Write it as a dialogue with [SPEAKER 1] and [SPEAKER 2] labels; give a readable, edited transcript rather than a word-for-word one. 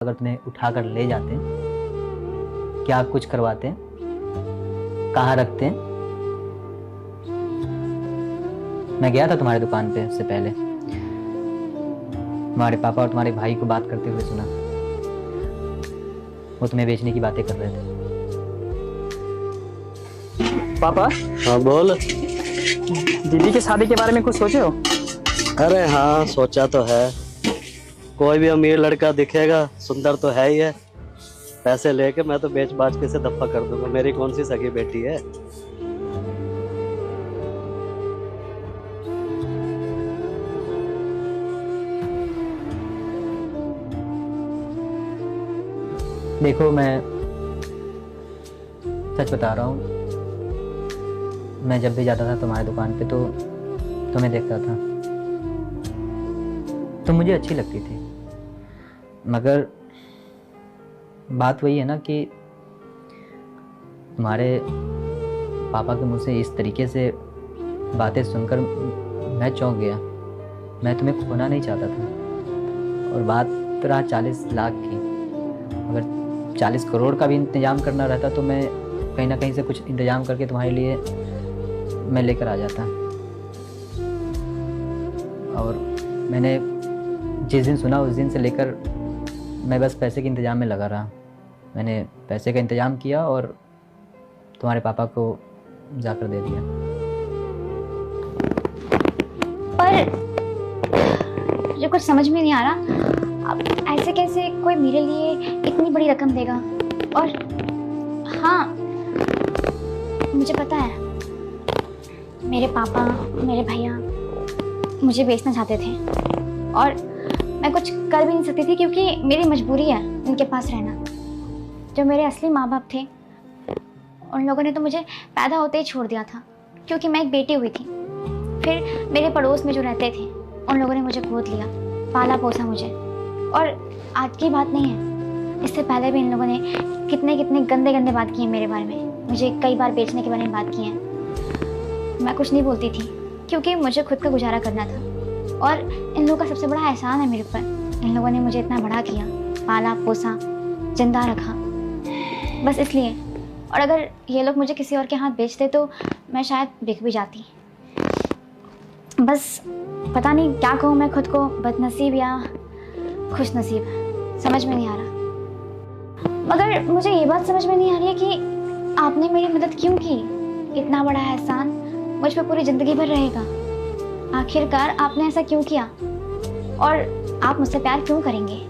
[SPEAKER 1] अगर तुम्हें उठाकर ले जाते, क्या कुछ करवाते, कहाँ रखते? मैं गया था तुम्हारी दुकान पे उससे पहले, तुम्हारे पापा और तुम्हारे भाई को बात करते हुए सुना। वो तुम्हें बेचने की बातें कर रहे थे।
[SPEAKER 2] पापा,
[SPEAKER 3] हाँ बोल।
[SPEAKER 2] दीदी की शादी के बारे में कुछ सोचे हो?
[SPEAKER 3] अरे हाँ, सोचा तो है। कोई भी अमीर लड़का दिखेगा, सुंदर तो है ही है, पैसे लेके मैं तो बेच बाच के से दफा कर दूंगा। मेरी कौन सी सगी बेटी है।
[SPEAKER 1] देखो, मैं सच बता रहा हूँ, मैं जब भी जाता था तुम्हारी दुकान पे तो तुम्हें देखता था, तुम मुझे अच्छी लगती थी। मगर बात वही है ना कि तुम्हारे पापा के मुंह से इस तरीके से बातें सुनकर मैं चौंक गया। मैं तुम्हें खोना नहीं चाहता था। और बात रहा 40 लाख की, अगर 40 करोड़ का भी इंतजाम करना रहता तो मैं कहीं ना कहीं से कुछ इंतजाम करके तुम्हारे लिए मैं लेकर आ जाता। और मैंने जिस दिन सुना उस दिन से लेकर मैं बस पैसे के इंतजाम में लगा रहा। मैंने पैसे का इंतजाम किया और तुम्हारे पापा को जाकर दे दिया।
[SPEAKER 4] पर मुझे कुछ समझ में नहीं आ रहा, अब ऐसे कैसे कोई मेरे लिए इतनी बड़ी रकम देगा? और हाँ, मुझे पता है मेरे पापा, मेरे भैया मुझे बेचना चाहते थे और मैं कुछ कर भी नहीं सकती थी क्योंकि मेरी मजबूरी है उनके पास रहना। जो मेरे असली माँ बाप थे उन लोगों ने तो मुझे पैदा होते ही छोड़ दिया था क्योंकि मैं एक बेटी हुई थी। फिर मेरे पड़ोस में जो रहते थे उन लोगों ने मुझे गोद लिया, पाला पोसा मुझे। और आज की बात नहीं है, इससे पहले भी इन लोगों ने कितने कितने गंदे गंदे बात किए मेरे बारे में, मुझे कई बार बेचने के बारे में बात की है। मैं कुछ नहीं बोलती थी क्योंकि मुझे खुद का गुजारा करना था। और इन लोगों का सबसे बड़ा एहसान है मेरे ऊपर। इन लोगों ने मुझे इतना बड़ा किया, पाला पोसा, जिंदा रखा, बस इसलिए। और अगर ये लोग मुझे किसी और के हाथ बेचते तो मैं शायद बिक भी जाती। बस पता नहीं क्या कहूँ मैं खुद को, बदनसीब या खुश नसीब, समझ में नहीं आ रहा। मगर मुझे ये बात समझ में नहीं आ रही है कि आपने मेरी मदद क्यों की? इतना बड़ा एहसान मुझ पर पूरी ज़िंदगी भर रहेगा। आखिरकार आपने ऐसा क्यों किया और आप मुझसे प्यार क्यों करेंगे?